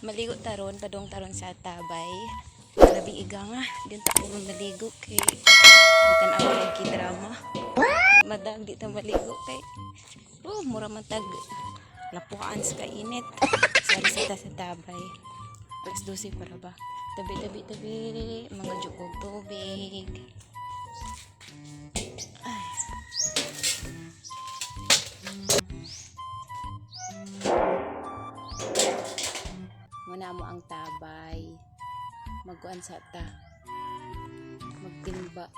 Maligo taron, padong taron sa tabay. Grabe iga nga, din ta puro maligo kay bukan ako nagki-drama. Madag di ta maligo kay mura man tag lapuan sa kainit. Sari sa sa tabay. Alas 12 para ba? Tabi, mga jukog tubig. Muna mo ang tabay. Magkuan sa ta. Magtimba.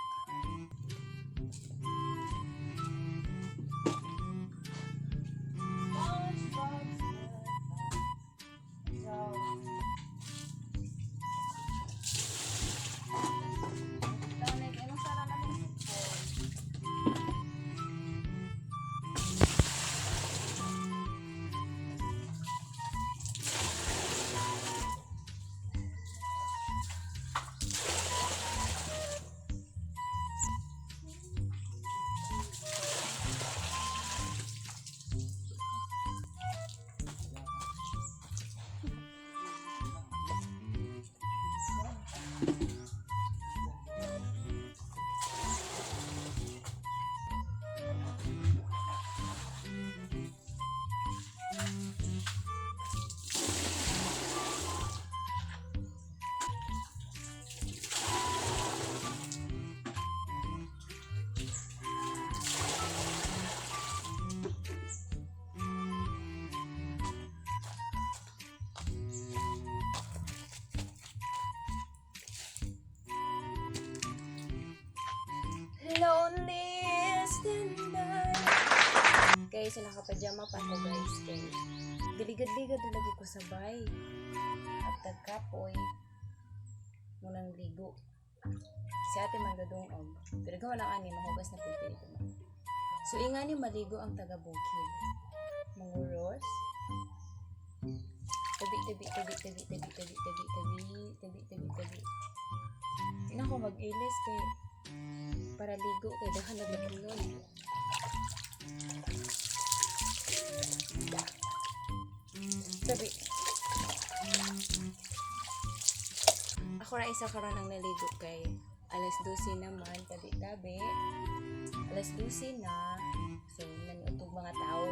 Loneliest in life. Guys, nakapadyama pa ako guys. Kay diligad-ligad na lagi ko sabay. At tagkapoy. Munang ligo. Si ate magdadungog. Pero gawa lang ani, mahugas na pwede ito. So, ingani maligo ang taga-bukid. Manguros. Tabi. Ina ko mag-ilis kay para ligo kay dahan naglapilon. Tabi. Ako ra isa karon ang naligo kay alas 12 naman tabi. Alas 12 na. So nanutog mga tao.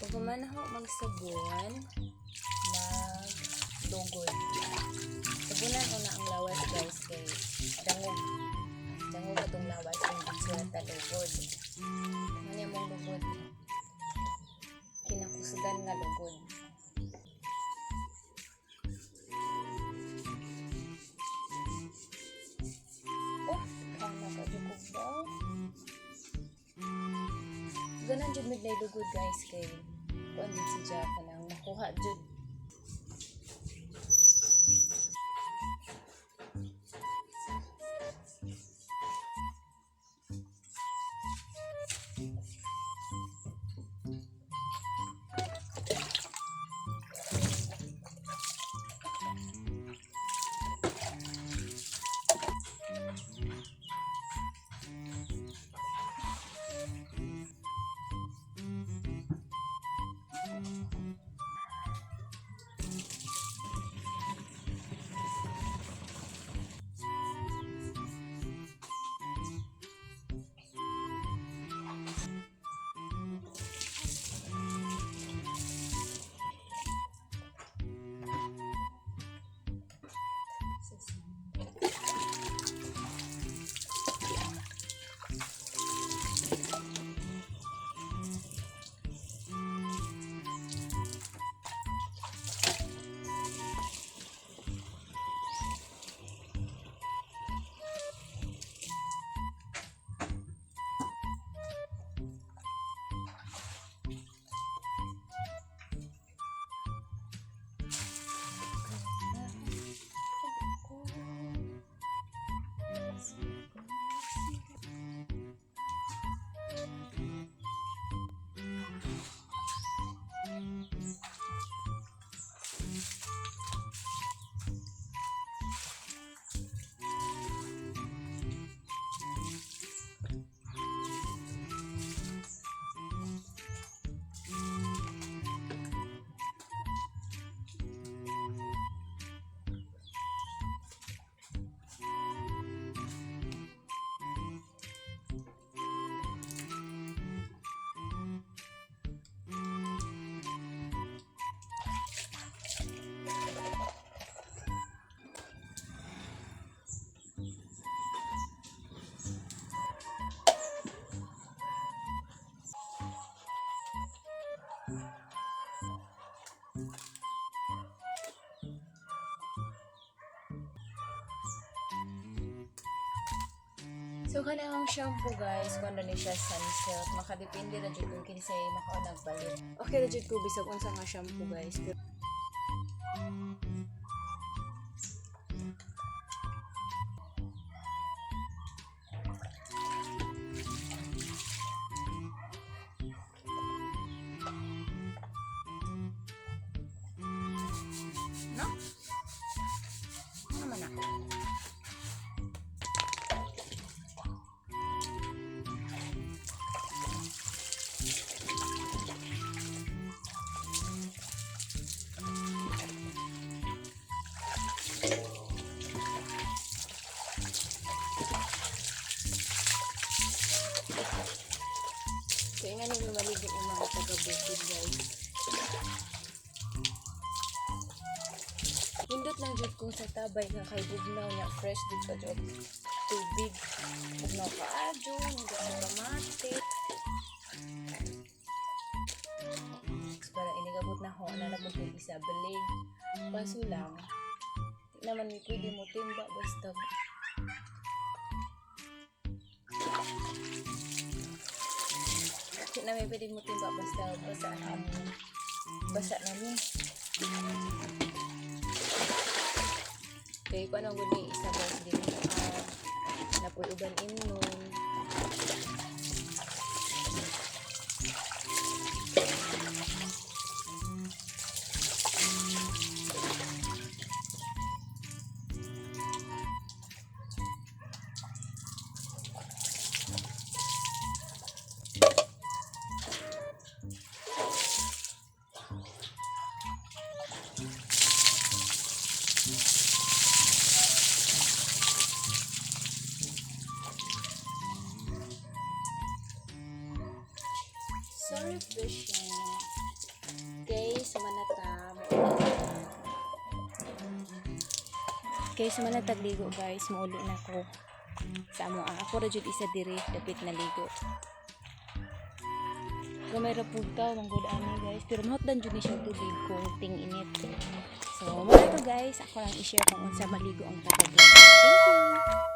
Pag man ako magsabon, maglugod. Sabunan ko na ang lawas guys kay dangog itong lawas kung sulat na lugod. Ano mong lugod? Kinakusugan nga lugod. Kama ka dukog daw. Ganan jud midlay lugod guys kay kuan din si Jaka nang nakuha jud. So kanang shampoo guys, kung ano ni siya sunsilk, makadepende na jud kung kinsay makaw nagpalit. Okay ra jud ko bisag unsa nga shampoo guys. No? Ano man ako? Kaya nga nang lumaligid yung mga taga-bukid guys. Hindot lang jud kung sa tabay nga kay bugnaw nga fresh dito ka jud tubig. Bugnaw ka adyo, hindot sa kamate. Para inigabot na ho na naman kung isa balig. Kaso lang, di naman may pwede mo timba basta di naman pwede mo timba basta basa namin. Kaya ko anong guni isa guys din napoy uban imnon. So refreshing. Okay, sumanata ligo guys, mauli na ko sa amo. Ako ra jud isa diri dapit na ligo. Gamay ra pug ta manggod ani guys, pero mahotdan jud ni siya tubig kung ting init. So, mo to guys, ako lang i-share kung unsa maligo ang taga. Thank you.